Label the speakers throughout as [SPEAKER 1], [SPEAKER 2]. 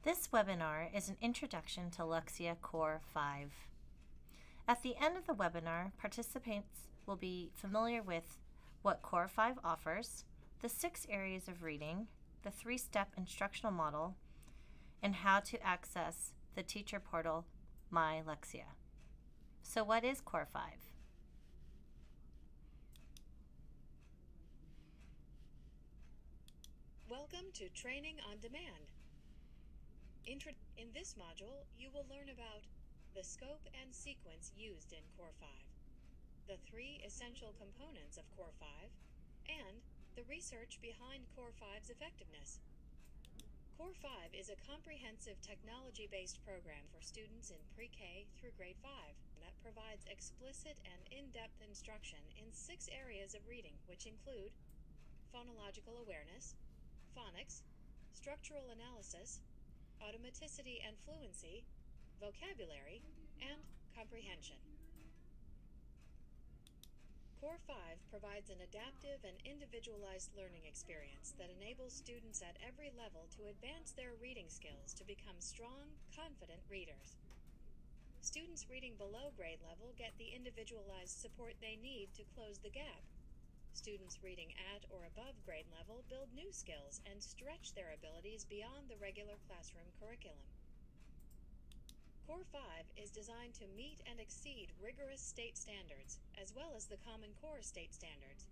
[SPEAKER 1] This webinar is an introduction to Lexia Core 5. At the end of the webinar, participants will be familiar with what Core 5 offers, the 6 areas of reading, the 3-step instructional model, and how to access the teacher portal, My Lexia. So what is Core 5?
[SPEAKER 2] Welcome to Training on Demand. In this module, you will learn about the scope and sequence used in Core 5, the 3 essential components of Core 5, and the research behind Core 5's effectiveness. Core 5 is a comprehensive technology-based program for students in pre-K through grade 5 that provides explicit and in-depth instruction in 6 areas of reading, which include phonological awareness, phonics, structural analysis, automaticity and fluency, vocabulary, and comprehension. Core 5 provides an adaptive and individualized learning experience that enables students at every level to advance their reading skills to become strong, confident readers. Students reading below grade level get the individualized support they need to close the gap. Students reading at or above grade level build new skills and stretch their abilities beyond the regular classroom curriculum. Core 5 is designed to meet and exceed rigorous state standards, as well as the Common Core state standards.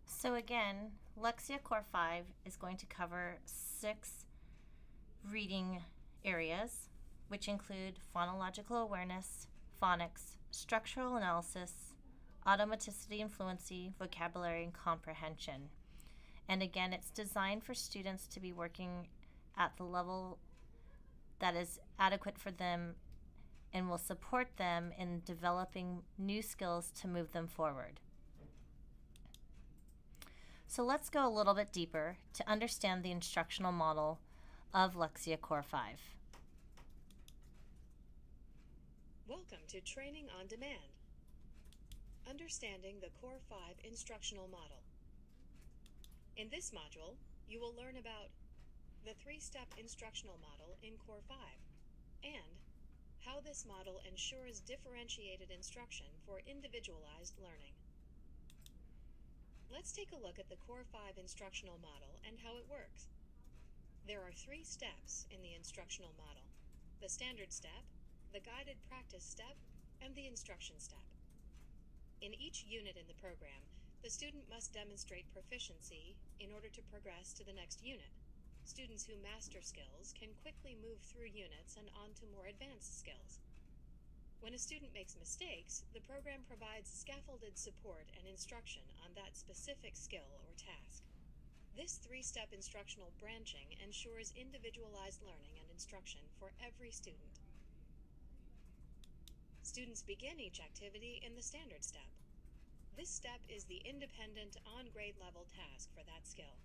[SPEAKER 1] So again, Lexia Core 5 is going to cover 6 reading areas, which include phonological awareness, phonics, structural analysis, automaticity and fluency, vocabulary, and comprehension. And again, it's designed for students to be working at the level that is adequate for them and will support them in developing new skills to move them forward. So let's go a little bit deeper to understand the instructional model of Lexia Core 5.
[SPEAKER 2] Welcome to Training on Demand. Understanding the Core 5 instructional model. In this module, you will learn about the 3-step instructional model in Core 5 and how this model ensures differentiated instruction for individualized learning. Let's take a look at the Core 5 instructional model and how it works. There are 3 steps in the instructional model: the standard step, the guided practice step, and the instruction step. In each unit in the program, the student must demonstrate proficiency in order to progress to the next unit. Students who master skills can quickly move through units and on to more advanced skills. When a student makes mistakes, the program provides scaffolded support and instruction on that specific skill or task. This 3-step instructional branching ensures individualized learning and instruction for every student. Students begin each activity in the standard step. This step is the independent on-grade level task for that skill.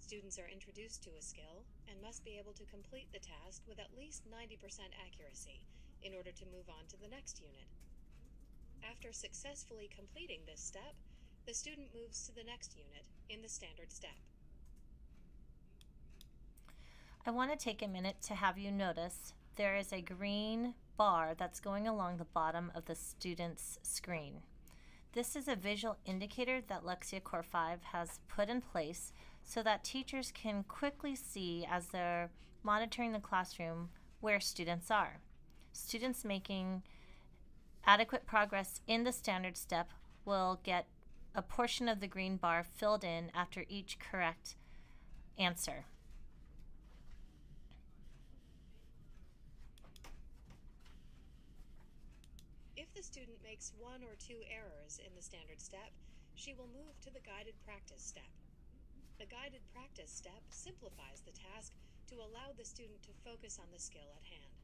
[SPEAKER 2] Students are introduced to a skill and must be able to complete the task with at least 90% accuracy in order to move on to the next unit. After successfully completing this step, the student moves to the next unit in the standard step.
[SPEAKER 1] I want to take a minute to have you notice there is a green bar that's going along the bottom of the student's screen. This is a visual indicator that Lexia Core 5 has put in place so that teachers can quickly see as they're monitoring the classroom where students are. Students making adequate progress in the standard step will get a portion of the green bar filled in after each correct answer.
[SPEAKER 2] If the student makes 1 or 2 errors in the standard step, she will move to the guided practice step. The guided practice step simplifies the task to allow the student to focus on the skill at hand.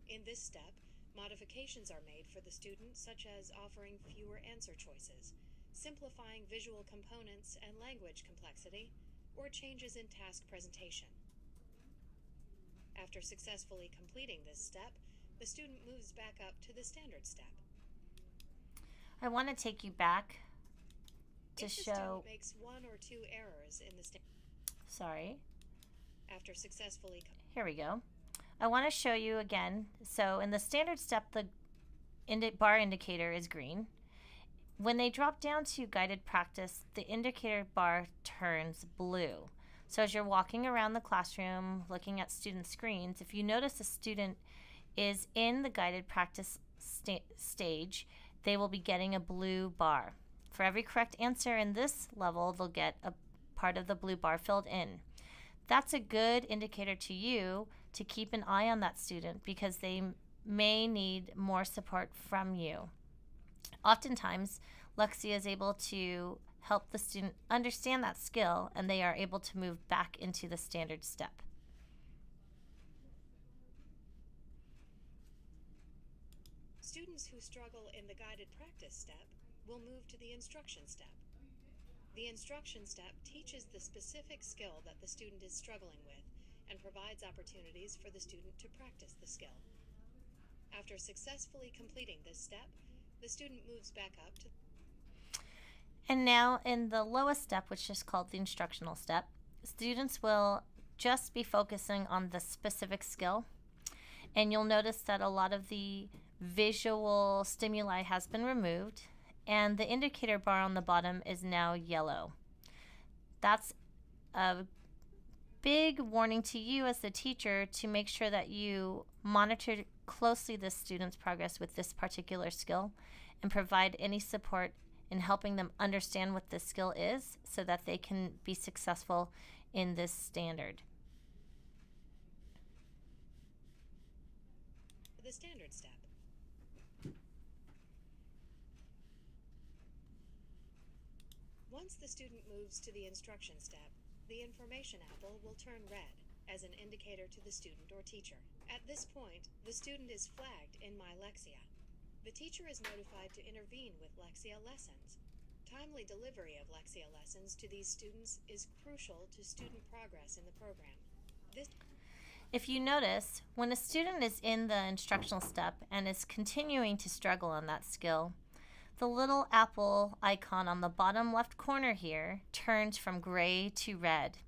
[SPEAKER 2] In this step, modifications are made for the student, such as offering fewer answer choices, simplifying visual components and language complexity, or changes in task presentation. After successfully completing this step, the student moves back up to the standard step.
[SPEAKER 1] I want to take you back to
[SPEAKER 2] if the
[SPEAKER 1] show.
[SPEAKER 2] student makes one or two errors in the
[SPEAKER 1] Sorry.
[SPEAKER 2] after successfully
[SPEAKER 1] Here we go. I want to show you again. So in the standard step, the bar indicator is green. When they drop down to guided practice, the indicator bar turns blue. So as you're walking around the classroom looking at student screens, if you notice a student is in the guided practice stage, they will be getting a blue bar. For every correct answer in this level, they'll get a part of the blue bar filled in. That's a good indicator to you to keep an eye on that student because they may need more support from you. Oftentimes, Lexia is able to help the student understand that skill and they are able to move back into the standard step.
[SPEAKER 2] Students who struggle in the guided practice step will move to the instruction step. The instruction step teaches the specific skill that the student is struggling with and provides opportunities for the student to practice the skill. After successfully completing this step, the student moves back up to.
[SPEAKER 1] And now in the lowest step, which is called the instructional step, students will just be focusing on the specific skill. And you'll notice that a lot of the visual stimuli has been removed and the indicator bar on the bottom is now yellow. That's a big warning to you as the teacher to make sure that you monitor closely the student's progress with this particular skill and provide any support in helping them understand what this skill is so that they can be successful in this standard.
[SPEAKER 2] The standard step. Once the student moves to the instruction step, the information apple will turn red as an indicator to the student or teacher. At this point, the student is flagged in My Lexia. The teacher is notified to intervene with Lexia lessons. Timely delivery of Lexia lessons to these students is crucial to student progress in the program.
[SPEAKER 1] If you notice, when a student is in the instructional step and is continuing to struggle on that skill, the little apple icon on the bottom left corner here turns from gray to red.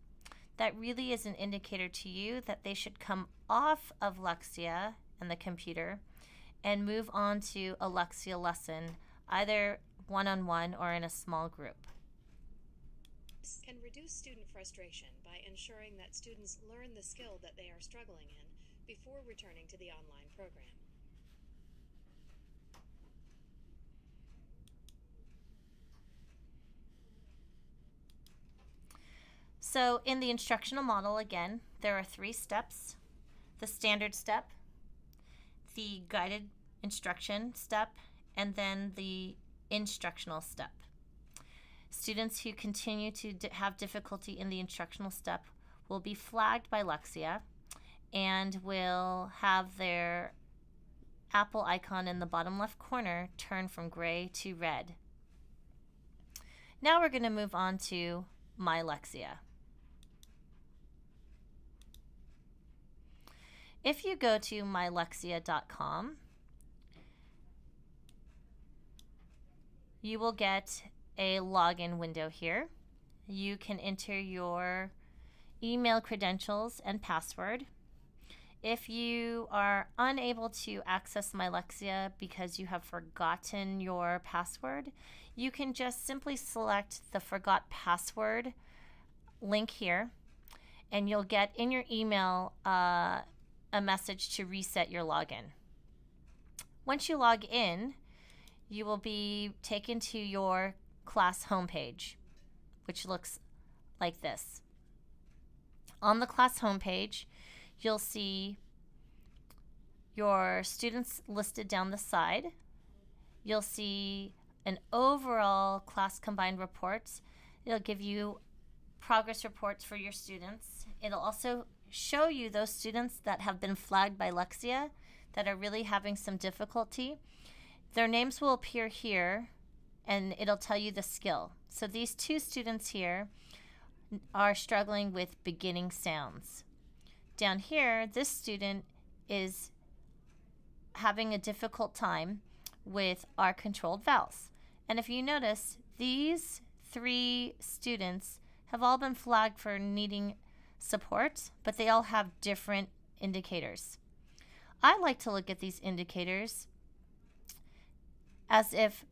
[SPEAKER 1] That really is an indicator to you that they should come off of Lexia and the computer and move on to a Lexia lesson, either one-on-one or in a small group.
[SPEAKER 2] This can reduce student frustration by ensuring that students learn the skill that they are struggling in before returning to the online program.
[SPEAKER 1] So in the instructional model, again, there are 3 steps: the standard step, the guided instruction step, and then the instructional step. Students who continue to have difficulty in the instructional step will be flagged by Lexia and will have their apple icon in the bottom left corner turn from gray to red. Now we're going to move on to My Lexia. If you go to mylexia.com, you will get a login window here. You can enter your email credentials and password. If you are unable to access My Lexia because you have forgotten your password, you can just simply select the Forgot Password link here, and you'll get in your email a message to reset your login. Once you log in, you will be taken to your class homepage, which looks like this. On the class homepage, you'll see your students listed down the side. You'll see an overall class combined reports. It'll give you progress reports for your students. It'll also show you those students that have been flagged by Lexia that are really having some difficulty. Their names will appear here and it'll tell you the skill. So these 2 students here are struggling with beginning sounds. Down here, this student is having a difficult time with our controlled vowels. And if you notice, these 3 students have all been flagged for needing support, but they all have different indicators. I like to look at these indicators as if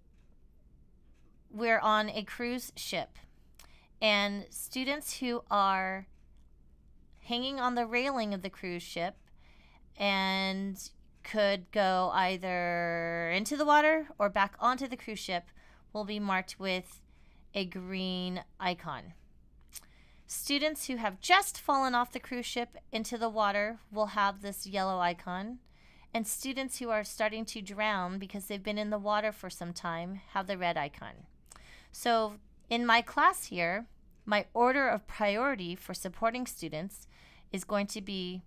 [SPEAKER 1] we're on a cruise ship, and students who are hanging on the railing of the cruise ship and could go either into the water or back onto the cruise ship will be marked with a green icon. Students who have just fallen off the cruise ship into the water will have this yellow icon, and students who are starting to drown because they've been in the water for some time have the red icon. So in my class here, my order of priority for supporting students is going to be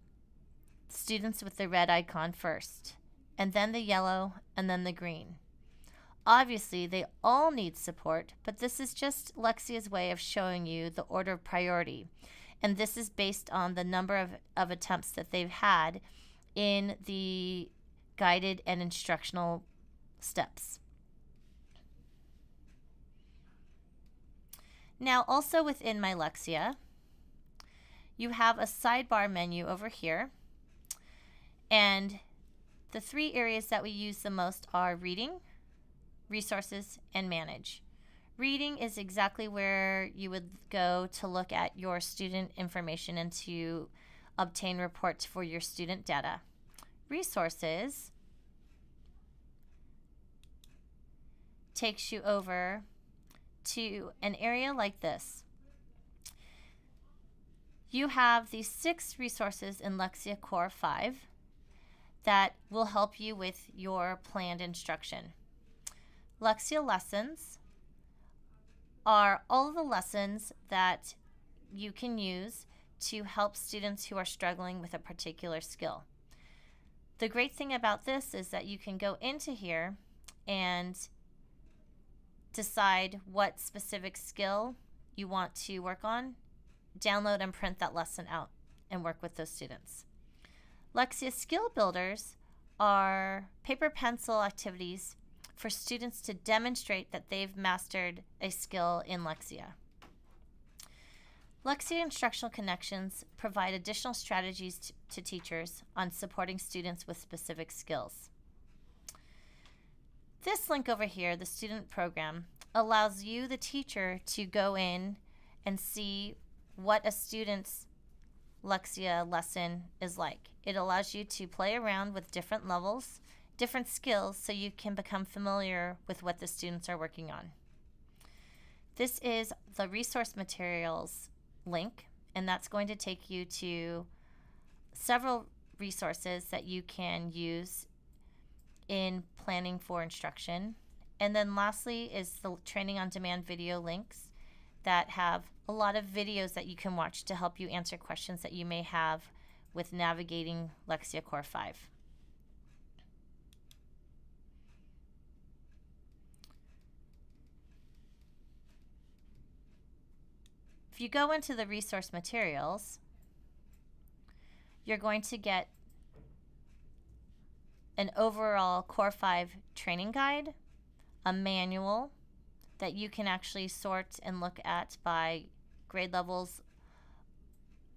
[SPEAKER 1] students with the red icon first, and then the yellow, and then the green. Obviously, they all need support, but this is just Lexia's way of showing you the order of priority. And this is based on the number of attempts that they've had in the guided and instructional steps. Now, also within my Lexia, you have a sidebar menu over here. And the 3 areas that we use the most are reading, resources, and manage. Reading is exactly where you would go to look at your student information and to obtain reports for your student data. Resources takes you over to an area like this. You have these 6 resources in Lexia Core 5 that will help you with your planned instruction. Lexia lessons are all of the lessons that you can use to help students who are struggling with a particular skill. The great thing about this is that you can go into here and decide what specific skill you want to work on, download and print that lesson out, and work with those students. Lexia Skill Builders are paper pencil activities for students to demonstrate that they've mastered a skill in Lexia. Lexia Instructional Connections provide additional strategies to teachers on supporting students with specific skills. This link over here, the student program, allows you, the teacher, to go in and see what a student's Lexia lesson is like. It allows you to play around with different levels, different skills, so you can become familiar with what the students are working on. This is the resource materials link, and that's going to take you to several resources that you can use in planning for instruction. And then lastly is the training on demand video links that have a lot of videos that you can watch to help you answer questions that you may have with navigating Lexia Core 5. If you go into the resource materials, you're going to get an overall Core 5 training guide, a manual that you can actually sort and look at by grade levels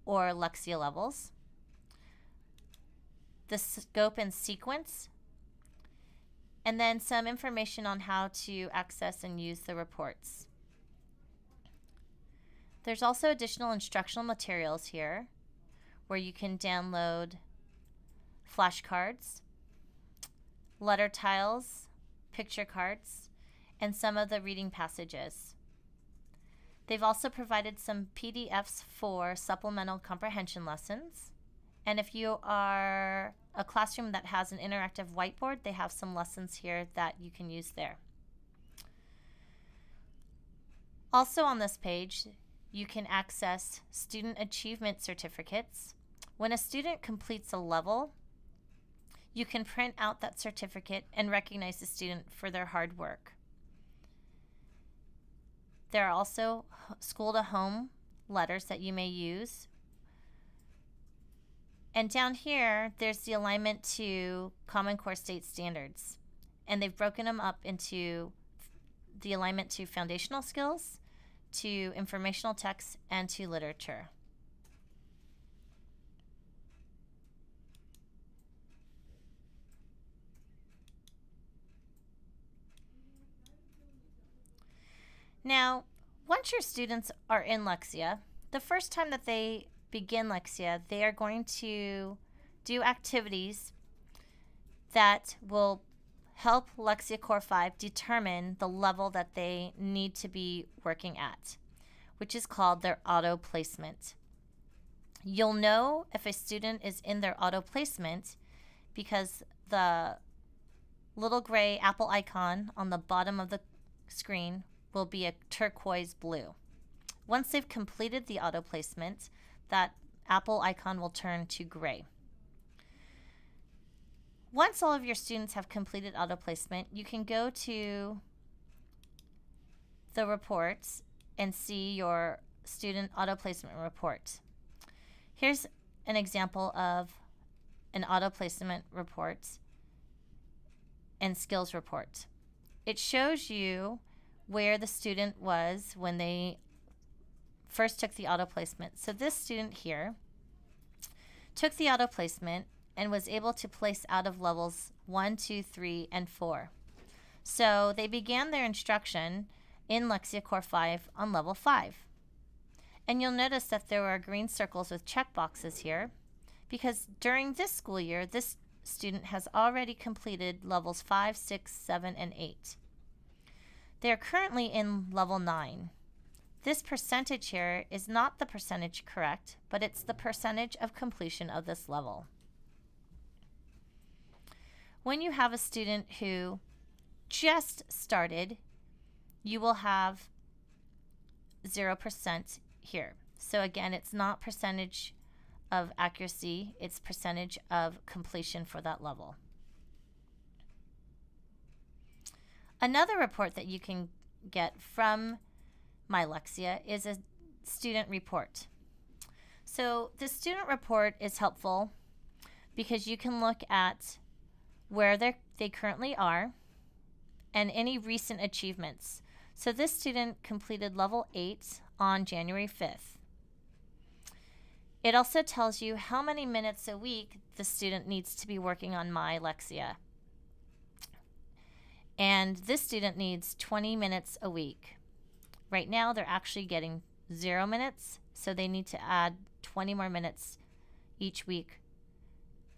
[SPEAKER 1] or Lexia levels, the scope and sequence, and then some information on how to access and use the reports. There's also additional instructional materials here where you can download flashcards, letter tiles, picture cards, and some of the reading passages. They've also provided some PDFs for supplemental comprehension lessons. And if you are a classroom that has an interactive whiteboard, they have some lessons here that you can use there. Also on this page, you can access student achievement certificates. When a student completes a level, you can print out that certificate and recognize the student for their hard work. There are also school-to-home letters that you may use. And down here, there's the alignment to Common Core State Standards. And they've broken them up into the alignment to foundational skills, to informational text, and to literature. Now, once your students are in Lexia, the first time that they begin Lexia, they are going to do activities that will help Lexia Core 5 determine the level that they need to be working at, which is called their auto placement. You'll know if a student is in their auto placement because the little gray apple icon on the bottom of the screen will be a turquoise blue. Once they've completed the auto placement, that apple icon will turn to gray. Once all of your students have completed auto placement, you can go to the reports and see your student auto placement report. Here's an example of an auto placement report and skills report. It shows you where the student was when they first took the auto placement. So this student here took the auto placement and was able to place out of levels 1, 2, 3, and 4. So they began their instruction in Lexia Core 5 on level 5. And you'll notice that there are green circles with check boxes here because during this school year, this student has already completed levels 5, 6, 7, and 8. They are currently in level 9. This percentage here is not the percentage correct, but it's the percentage of completion of this level. When you have a student who just started, you will have 0% here. So again, it's not percentage of accuracy, it's percentage of completion for that level. Another report that you can get from My Lexia is a student report. So the student report is helpful because you can look at where they currently are and any recent achievements. So this student completed level 8 on January 5th. It also tells you how many minutes a week the student needs to be working on My Lexia. And this student needs 20 minutes a week. Right now, they're actually getting 0 minutes, so they need to add 20 more minutes each week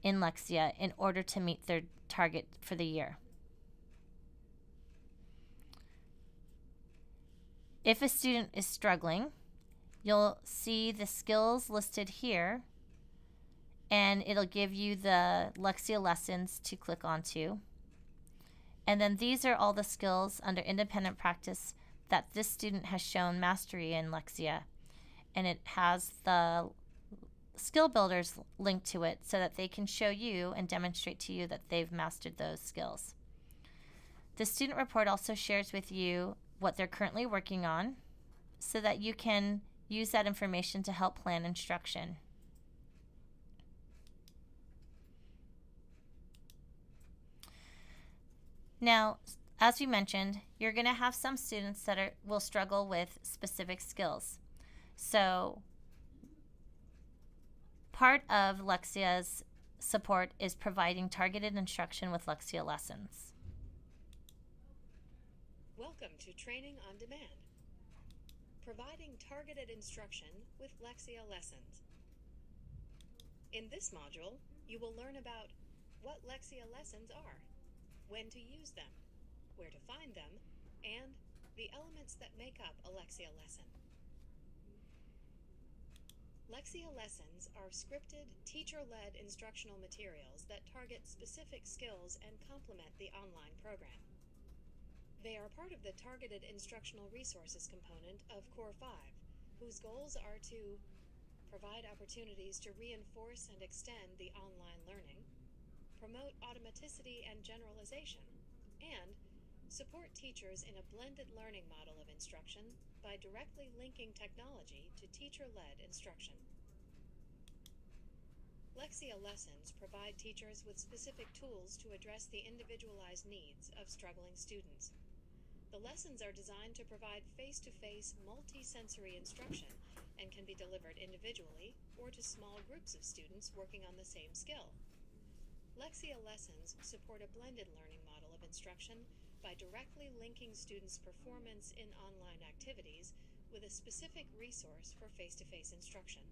[SPEAKER 1] in Lexia in order to meet their target for the year. If a student is struggling, you'll see the skills listed here, and it'll give you the Lexia lessons to click onto. And then these are all the skills under independent practice that this student has shown mastery in Lexia. And it has the skill builders linked to it so that they can show you and demonstrate to you that they've mastered those skills. The student report also shares with you what they're currently working on so that you can use that information to help plan instruction. Now, as we mentioned, you're going to have some students that will struggle with specific skills. So part of Lexia's support is providing targeted instruction with Lexia lessons.
[SPEAKER 2] Welcome to Training on Demand, providing targeted instruction with Lexia lessons. In this module, you will learn about what Lexia lessons are, when to use them, where to find them, and the elements that make up a Lexia lesson. Lexia lessons are scripted, teacher-led instructional materials that target specific skills and complement the online program. They are part of the Targeted Instructional Resources component of Core 5, whose goals are to provide opportunities to reinforce and extend the online learning, promote automaticity and generalization, and support teachers in a blended learning model of instruction by directly linking technology to teacher-led instruction. Lexia lessons provide teachers with specific tools to address the individualized needs of struggling students. The lessons are designed to provide face-to-face multi-sensory instruction and can be delivered individually or to small groups of students working on the same skill. Lexia lessons support a blended learning model of instruction by directly linking students' performance in online activities with a specific resource for face-to-face instruction.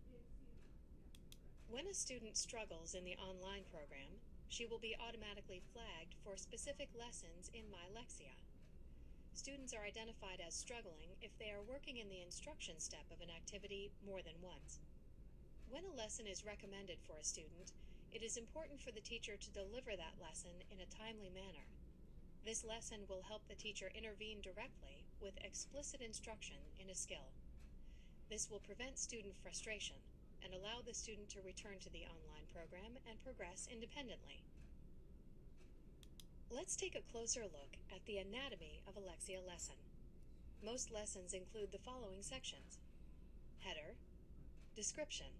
[SPEAKER 2] When a student struggles in the online program, she will be automatically flagged for specific lessons in My Lexia. Students are identified as struggling if they are working in the instruction step of an activity more than once. When a lesson is recommended for a student, it is important for the teacher to deliver that lesson in a timely manner. This lesson will help the teacher intervene directly with explicit instruction in a skill. This will prevent student frustration and allow the student to return to the online program and progress independently. Let's take a closer look at the anatomy of a Lexia lesson. Most lessons include the following sections: header, description,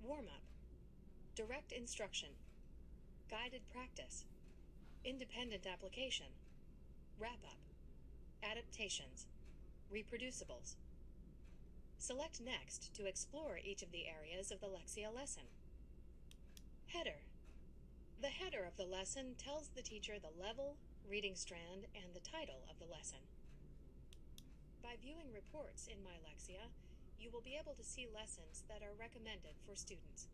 [SPEAKER 2] warm-up, direct instruction, guided practice, independent application, wrap-up, adaptations, reproducibles. Select Next to explore each of the areas of the Lexia lesson. Header. The header of the lesson tells the teacher the level, reading strand, and the title of the lesson. By viewing reports in My Lexia, you will be able to see lessons that are recommended for students.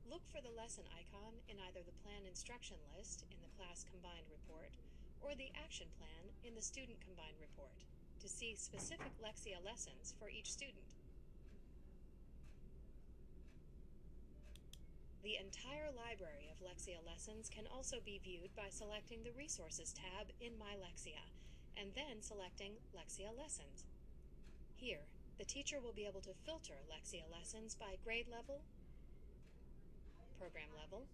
[SPEAKER 2] Look for the lesson icon in either the plan instruction list in the class combined report or the action plan in the student combined report to see specific Lexia lessons for each student. The entire library of Lexia lessons can also be viewed by selecting the Resources tab in My Lexia and then selecting Lexia Lessons. Here, the teacher will be able to filter Lexia lessons by grade level, program level,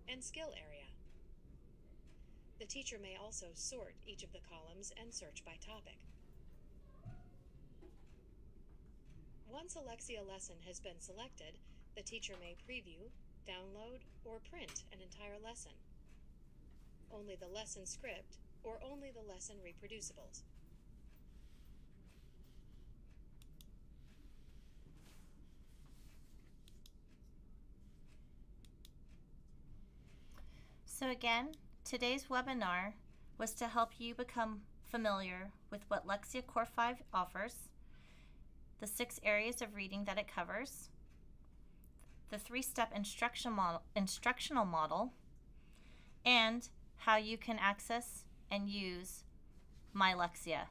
[SPEAKER 2] and skill area. The teacher may also sort each of the columns and search by topic. Once a Lexia lesson has been selected, the teacher may preview, download, or print an entire lesson, only the lesson script, or only the lesson reproducibles.
[SPEAKER 1] So again, today's webinar was to help you become familiar with what Lexia Core 5 offers, the 6 areas of reading that it covers, the 3-step instructional model, and how you can access and use My Lexia.